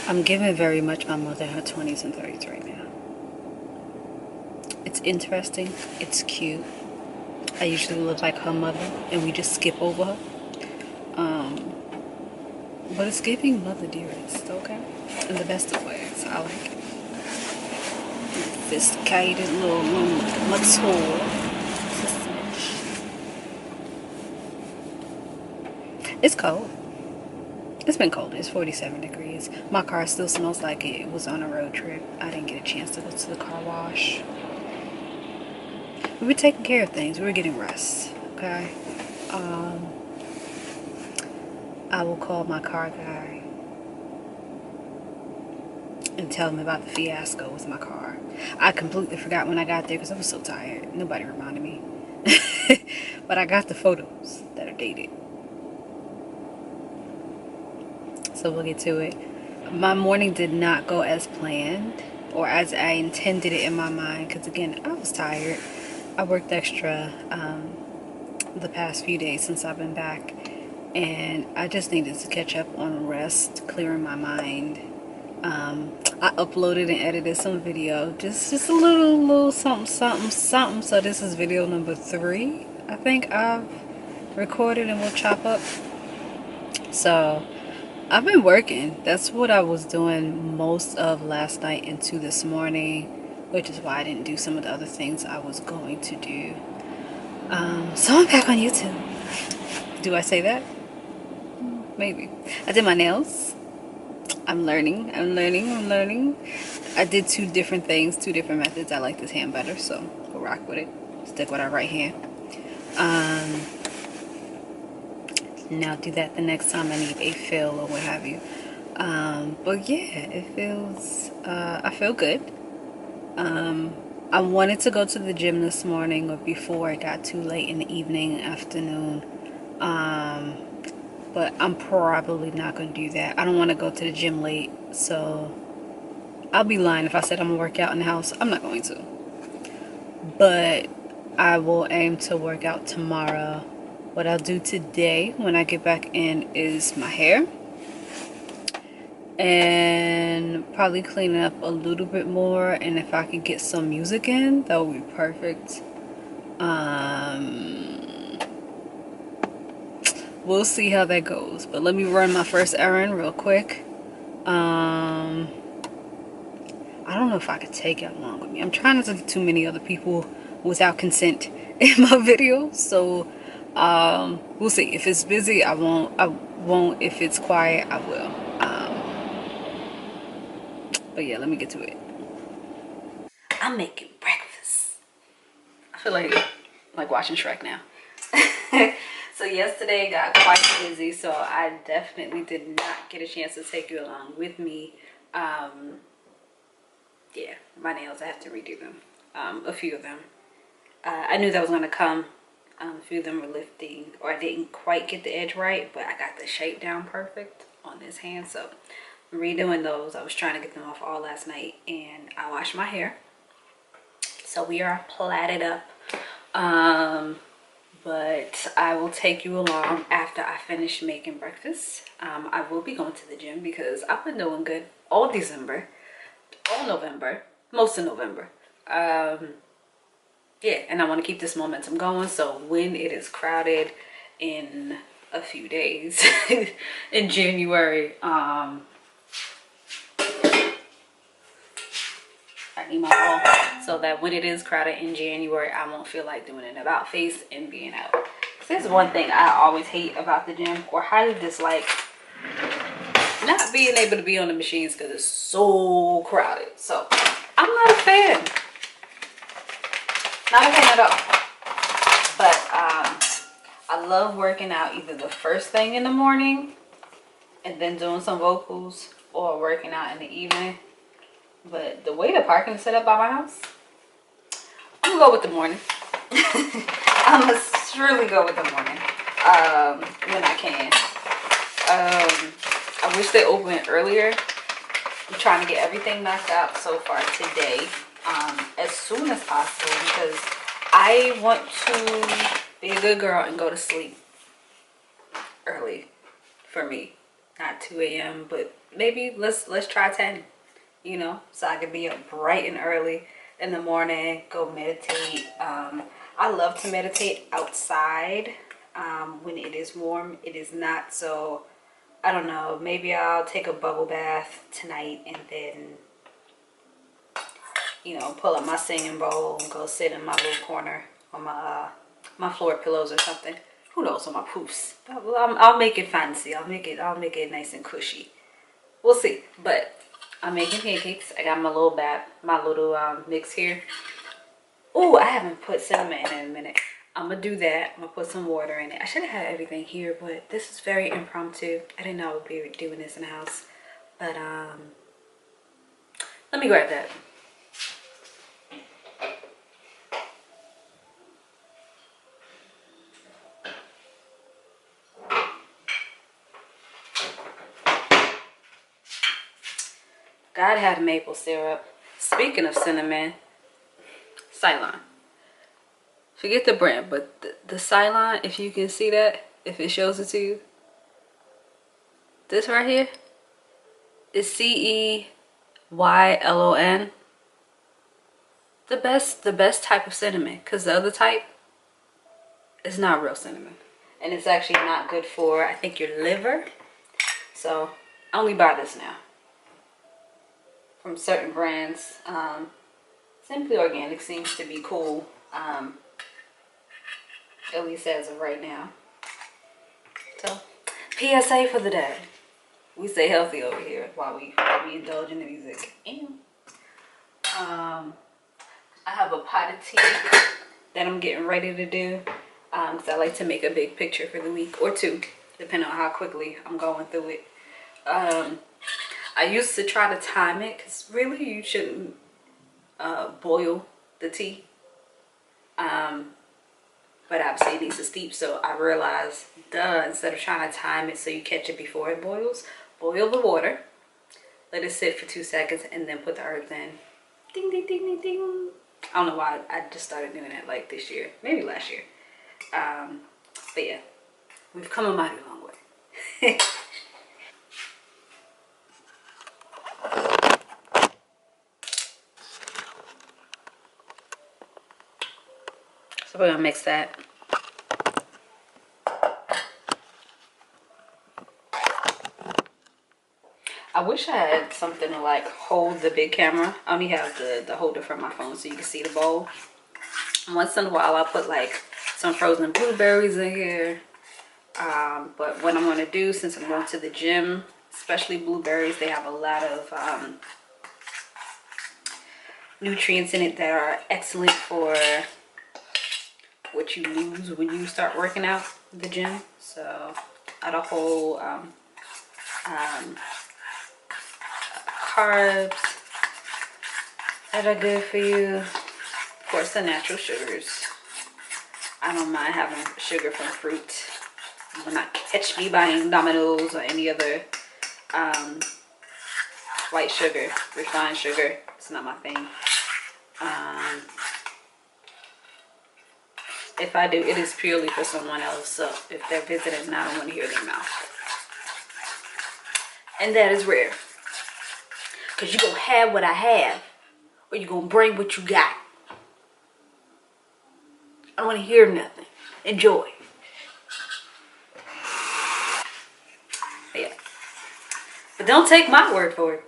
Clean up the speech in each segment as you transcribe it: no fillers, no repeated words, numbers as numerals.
I'm giving very much my mother in her 20s and 30s right now. It's interesting. It's cute. I usually look like her mother, and we just skip over her. Um, but it's giving mother dearest, okay? In the best of ways. I like it. Sophisticated little mature. It's cold. It's been cold. It's 47 degrees. My car still smells like it was on a road trip. I didn't get a chance to go to the car wash. We were taking care of things. We were getting rest. Okay. Um, I will call my car guy and tell him about the fiasco with my car. I completely forgot when I got there because I was so tired. Nobody reminded me. But I got the photos that are dated. So we'll get to it. My morning did not go as planned or as I intended it in my mind because, again, I was tired. I worked extra the past few days since I've been back, and I just needed to catch up on rest, clearing my mind. I uploaded and edited some video, just a little something. So this is video number 3 I think I've recorded and we'll chop up. So I've been working. That's what I was doing most of last night into this morning, which is why I didn't do some of the other things I was going to do. So I'm back on YouTube. Do I say that? Maybe. I did my nails. I'm learning. I did 2 different things, 2 different methods. I like this hand better, so we'll rock with it. Stick with our right hand. Now do that the next time I need a fill or what have you. But yeah, it feels, I feel good. I wanted to go to the gym this morning or before it got too late in the evening, afternoon. But I'm probably not going to do that. I don't want to go to the gym late, so I'll be lying if I said I'm going to work out in the house. I'm not going to. But I will aim to work out tomorrow. What I'll do today when I get back in is my hair. And probably clean it up a little bit more. And if I could get some music in, that would be perfect. We'll see how that goes. But let me run my first errand real quick. I don't know if I could take it along with me. I'm trying not to get too many other people without consent in my video. So we'll see. If it's busy, I won't. If it's quiet, I will. But yeah, let me get to it. I'm making breakfast. I feel like watching Shrek now. So yesterday got quite busy, so I definitely did not get a chance to take you along with me. Yeah, my nails, I have to redo them. A few of them. I knew that was going to come. A few of them were lifting, or I didn't quite get the edge right, but I got the shape down perfect on this hand. So redoing those. I was trying to get them off all last night, and I washed my hair. So we are plaited up. But I will take you along after I finish making breakfast. I will be going to the gym because I've been doing good all December, all November, most of November. Yeah, and I want to keep this momentum going. So when it is crowded in a few days in January, I need my ball so that when it is crowded in January, I won't feel like doing an about face and being out. This is one thing I always hate about the gym, or highly dislike, not being able to be on the machines because it's so crowded. So I'm not a fan. Not a fan at all. But I love working out either the first thing in the morning and then doing some vocals, or working out in the evening. But the way the parking is set up by my house, I'm gonna go with the morning. I'm gonna surely go with the morning when I can. I wish they opened earlier. I'm trying to get everything knocked out so far today as soon as possible because I want to be a good girl and go to sleep early for me. Not 2 a.m. but maybe let's try 10, you know, so I can be up bright and early in the morning, go meditate. I love to meditate outside when it is warm. It is not, so I don't know, maybe I'll take a bubble bath tonight and then, you know, pull up my singing bowl and go sit in my little corner on my floor pillows or something. Who knows, on my poofs. I'll make it fancy. I'll make it nice and cushy. We'll see. But I'm making pancakes. I got my little mix here. Oh, I haven't put cinnamon in a minute. I'm gonna do that. I'm gonna put some water in it. I should have had everything here, but this is very impromptu. I didn't know I would be doing this in the house. But let me grab that. Gotta have maple syrup. Speaking of cinnamon, Ceylon. Forget the brand, but the Ceylon, if you can see that, if it shows it to you, this right here is CEYLON. The best type of cinnamon, because the other type is not real cinnamon, and it's actually not good for, I think, your liver. So I only buy this now from certain brands. Simply Organic seems to be cool, at least as of right now. So PSA for the day. We stay healthy over here while we indulge in the music. And I have a pot of tea that I'm getting ready to do, because I like to make a big picture for the week, or two, depending on how quickly I'm going through it. I used to try to time it, because really you shouldn't boil the tea, but obviously it needs to steep. So I realized, instead of trying to time it so you catch it before it boils, boil the water, let it sit for 2 seconds, and then put the herbs in. Ding, ding, ding, ding, ding. I don't know why I just started doing that like this year, maybe last year. But yeah, we've come a mighty long way. So we're gonna mix that. I wish I had something to like hold the big camera. I only have the holder for my phone so you can see the bowl. Once in a while I'll put like some frozen blueberries in here. But what I'm gonna do, since I'm going to the gym, especially blueberries, they have a lot of nutrients in it that are excellent for what you lose when you start working out at the gym. So add a whole carbs that are good for you. Of course, the natural sugars. I don't mind having sugar from fruit. You will not catch me buying Domino's or any other white sugar, refined sugar. It's not my thing. If I do, it is purely for someone else. So if they're visiting, I don't want to hear their mouth. And that is rare. Because you're going to have what I have, or you're going to bring what you got. I don't want to hear nothing. Enjoy. Yeah. But don't take my word for it.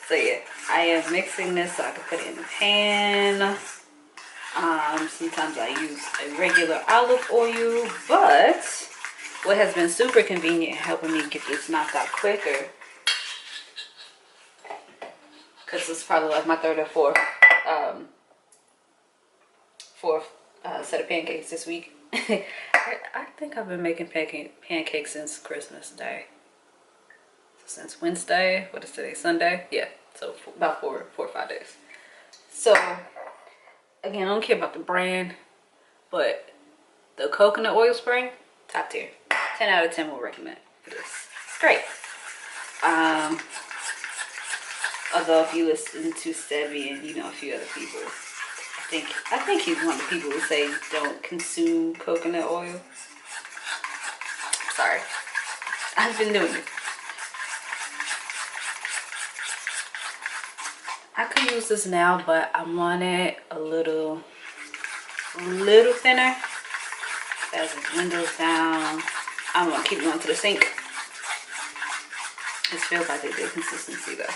So yeah, I am mixing this so I can put it in the pan. Sometimes I use a regular olive oil, but what has been super convenient in helping me get this knocked out quicker, because it's probably like my third or fourth set of pancakes this week. I think I've been making pancakes since Christmas Day. So since Wednesday, what is today? Sunday? Yeah, so about four or 5 days. So again, I don't care about the brand, but the coconut oil spray, top tier. 10 out of 10 will recommend for this. It's great. Although if you listen to Stevie and a few other people, I think he's one of the people who say don't consume coconut oil. Sorry. I've been doing it. I could use this now, but I want it a little thinner. As it windows down, I'm gonna keep going to the sink. This feels like a good consistency though.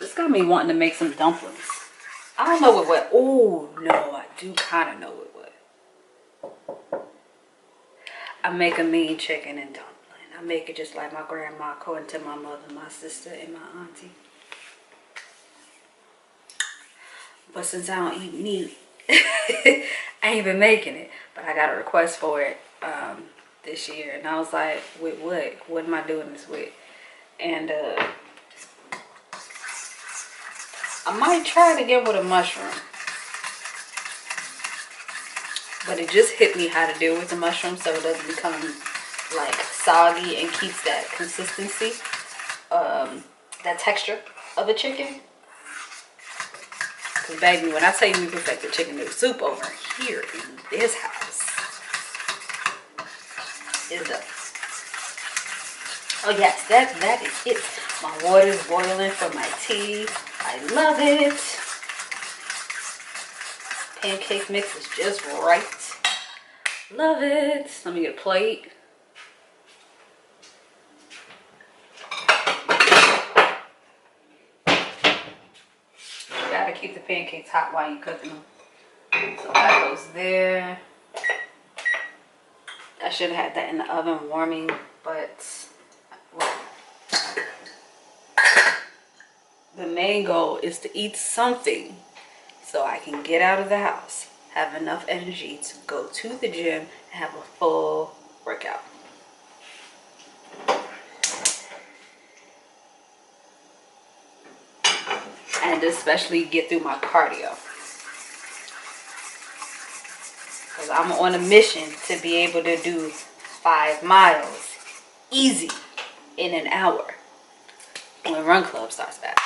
This got me wanting to make some dumplings. I don't know what. Oh no, I do kind of know what. I make a mean chicken and dumpling. I make it just like my grandma, according to my mother, my sister, and my auntie. But since I don't eat meat, I ain't been making it. But I got a request for it this year, and I was like, with what? What am I doing this with? And I might try it again with a mushroom. But it just hit me how to do it with the mushroom so it doesn't become like soggy and keeps that consistency, that texture of a chicken. Because baby, when I tell you we perfected chicken noodle soup over here in this house, is up. Oh yes, that is it. My water's boiling for my tea. I love it. Pancake mix is just right. Love it. Let me get a plate. You gotta keep the pancakes hot while you're cooking them. So that goes there. I should have had that in the oven warming, but well, the main goal is to eat something so I can get out of the house, have enough energy to go to the gym and have a full workout. And especially get through my cardio. Because I'm on a mission to be able to do 5 miles easy in an hour when Run Club starts back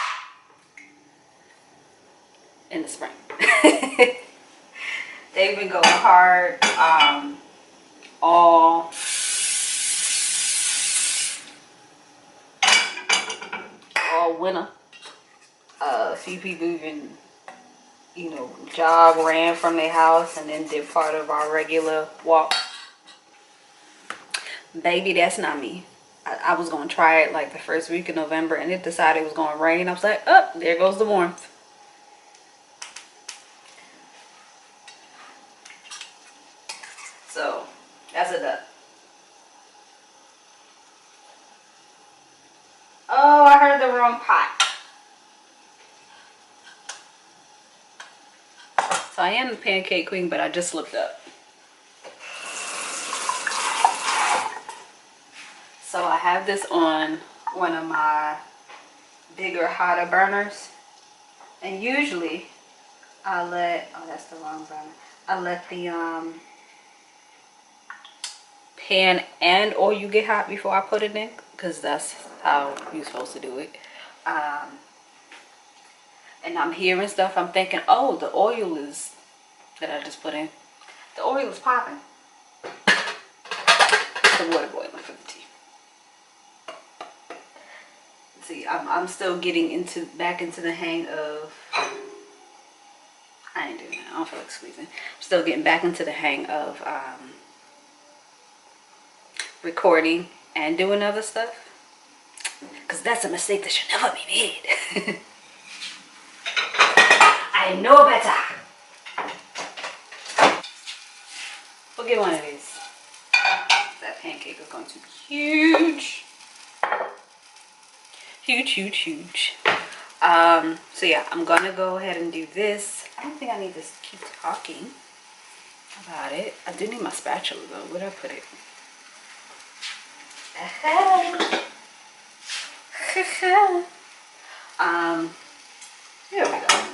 in the spring. They've been going hard all winter. A few people even, you know, ran from their house and then did part of our regular walk. Baby, that's not me. I was going to try it like the first week of November and it decided it was going to rain. I was like, oh, there goes the warmth. So, that's a done. Oh, I heard the wrong pot. So I am the pancake queen, but I just slipped up. So I have this on one of my bigger, hotter burners. And usually I let, oh, that's the wrong burner. I let the pan and oil get hot before I put it in, because that's how you're supposed to do it. And I'm hearing stuff. I'm thinking, oh, the oil is, that I just put in, the oil is popping. The water boiling for the tea. See, I'm still getting back into the hang of, I ain't doing that, I don't feel like squeezing. I'm still getting back into the hang of recording and doing other stuff. Because that's a mistake that should never be made. I know better. We'll get one of these. That pancake is going to be huge. Huge, huge, huge. So yeah, I'm gonna go ahead and do this. I don't think I need to keep talking about it. I do need my spatula though. Where'd I put it? Here we go.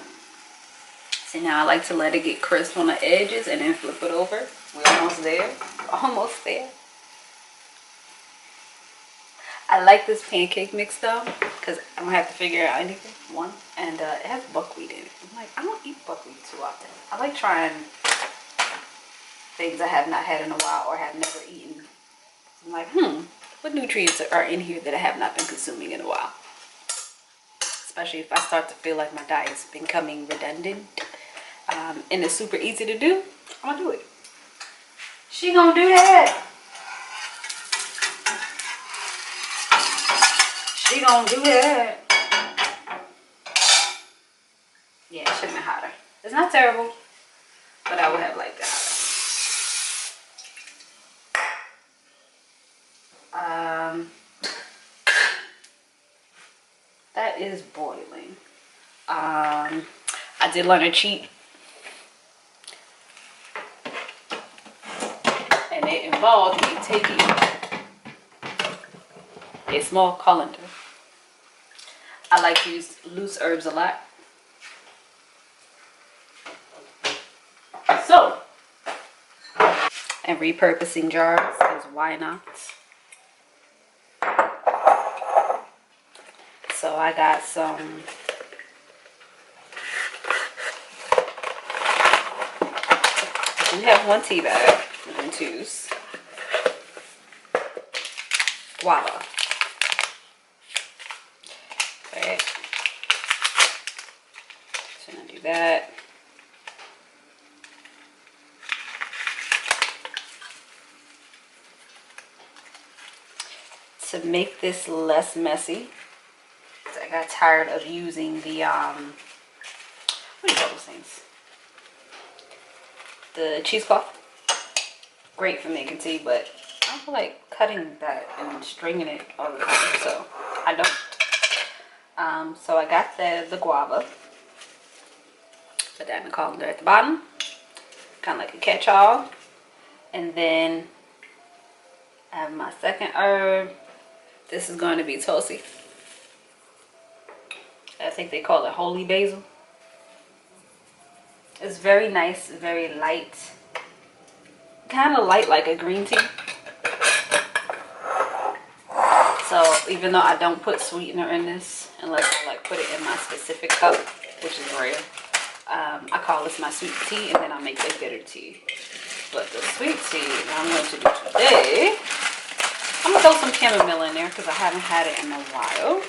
See, now I like to let it get crisp on the edges and then flip it over. We're almost there. Almost there. I like this pancake mix though, because I don't have to figure out anything. One, and it has buckwheat in it. I'm like, I don't eat buckwheat too often. I like trying things I have not had in a while or have never eaten. I'm like, what nutrients are in here that I have not been consuming in a while. Especially if I start to feel like my diet's becoming redundant. And it's super easy to do, I'm gonna do it. She gonna do that. She gonna do that. Yeah, it should have been hotter. It's not terrible, but I would have liked it hotter. That is boiling. I did learn a cheat, and it involved me taking a small colander. I like to use loose herbs a lot. So, and repurposing jars, because why not? So I got some we have one tea bag and twos. Guava. Okay. So I'm gonna do that. To make this less messy, I got tired of using the what do you call those things? The cheesecloth. Great for making tea, but I don't feel like cutting that and stringing it all the time, so I don't. So I got the guava. Put that in the colander at the bottom, kind of like a catch-all. And then I have my second herb. This is going to be Tulsi. I think they call it holy basil. It's very nice, very light. Kind of light like a green tea. So even though I don't put sweetener in this, unless I like put it in my specific cup, which is rare, I call this my sweet tea, and then I make a bitter tea. But the sweet tea that I'm going to do today, I'm going to throw some chamomile in there because I haven't had it in a while.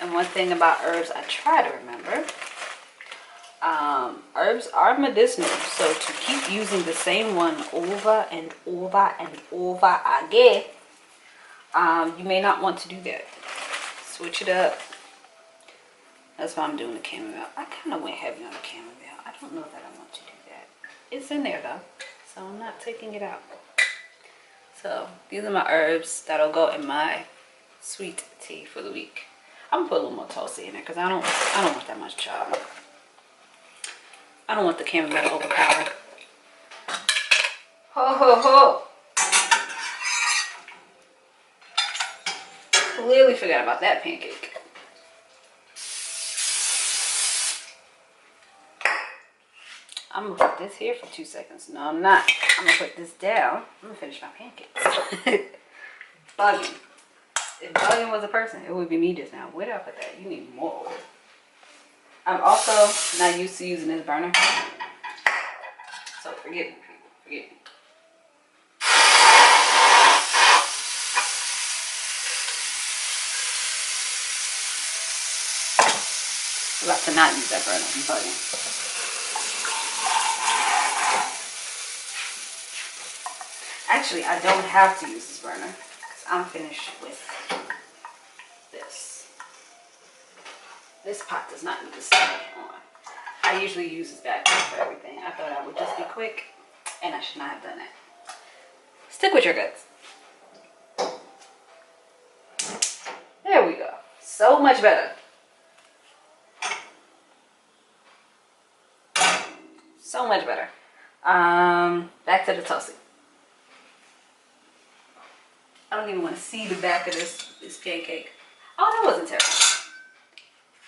And one thing about herbs I try to remember, herbs are medicinal, so to keep using the same one over and over and over again, you may not want to do that. Switch it up. That's why I'm doing the chamomile. I kind of went heavy on the chamomile. I don't know that I want to do that. It's in there though, so I'm not taking it out. So these are my herbs that'll go in my sweet tea for the week. I'm gonna put a little more Tulsi in there because I don't want that much chop. I don't want the chamomile to overpower. Ho ho ho! Clearly forgot about that pancake. I'm gonna put this here for 2 seconds. No, I'm not. I'm gonna put this down. I'm gonna finish my pancakes. Bugging. If bugging was a person, it would be me just now. Where did I put that? You need more oil. I'm also not used to using this burner. So forgive me, people. Forgive me. I'm about to not use that burner. I'm bugging. Actually, I don't have to use this burner because I'm finished with this. This pot does not need to stay on. I usually use this back for everything. I thought I would just be quick, and I should not have done that. Stick with your guts. There we go. So much better. So much better. Back to the Tulsi. I don't even want to see the back of this pancake. Oh, that wasn't terrible.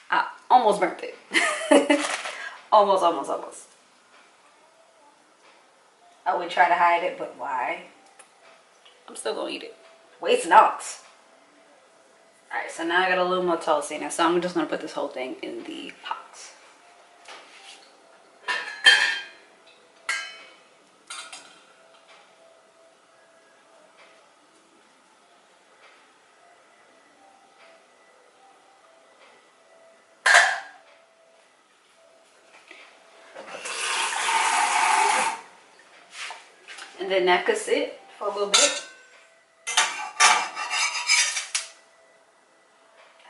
I almost burnt it. Almost. I would try to hide it, but why? I'm still gonna eat it. Waste not. Alright, so now I got a little more Tulsi now, so I'm just gonna put this whole thing in the pot. then that could sit for a little bit.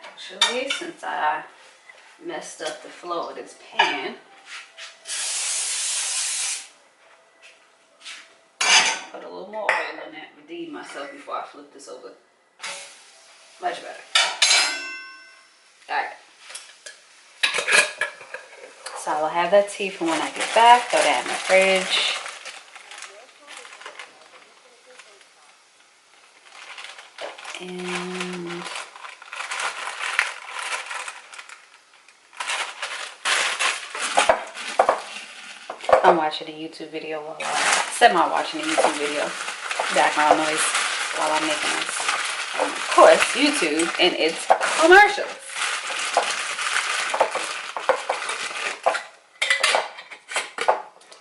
Actually, since I messed up the flow of this pan, put a little more oil in it, redeem myself before I flip this over. Much better. Alright. So I'll have that tea for when I get back. Throw that in the fridge. And I'm watching a YouTube video while semi-watching a YouTube video. Background noise while I'm making this. And of course, YouTube and its commercials.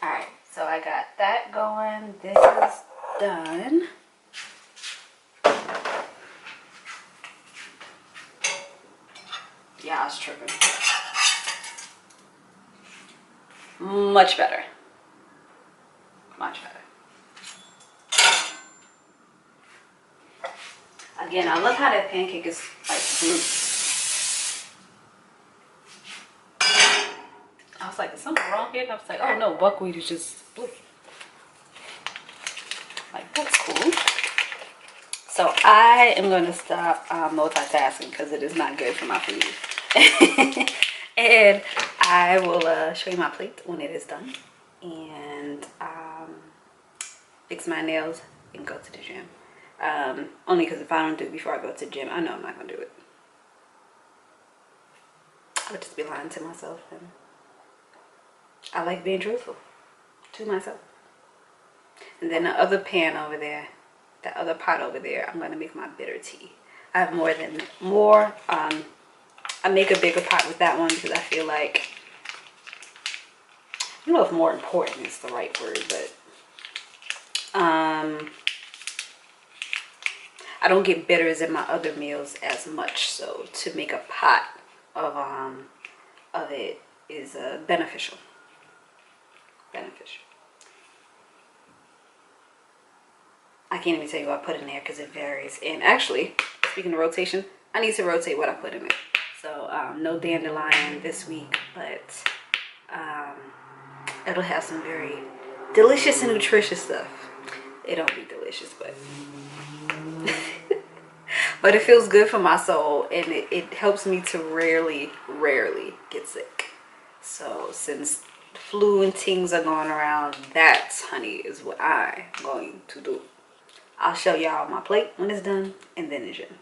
Alright, so I got that going. This is done. Yeah, I was tripping. Much better. Much better. Again, I love how that pancake is like blue. I was like, is something wrong here? And I was like, oh no, buckwheat is just blue. Like, that's cool. So I am going to stop multitasking because it is not good for my food. And I will show you my plate when it is done. And fix my nails and go to the gym. Only because if I don't do it before I go to the gym, I know I'm not going to do it. I would just be lying to myself. And I like being truthful to myself. And then the other pan over there, the other pot over there, I'm going to make my bitter tea. I have more. I make a bigger pot with that one because I feel like, I don't know if more important is the right word, but I don't get bitters in my other meals as much. So to make a pot of it is beneficial. I can't even tell you what I put in there because it varies. And actually, speaking of rotation, I need to rotate what I put in it. So no dandelion this week, but it'll have some very delicious and nutritious stuff. It don't be delicious, but but it feels good for my soul, and it helps me to rarely get sick. So since flu and things are going around, that, honey, is what I'm going to do. I'll show y'all my plate when it's done, and then the gym.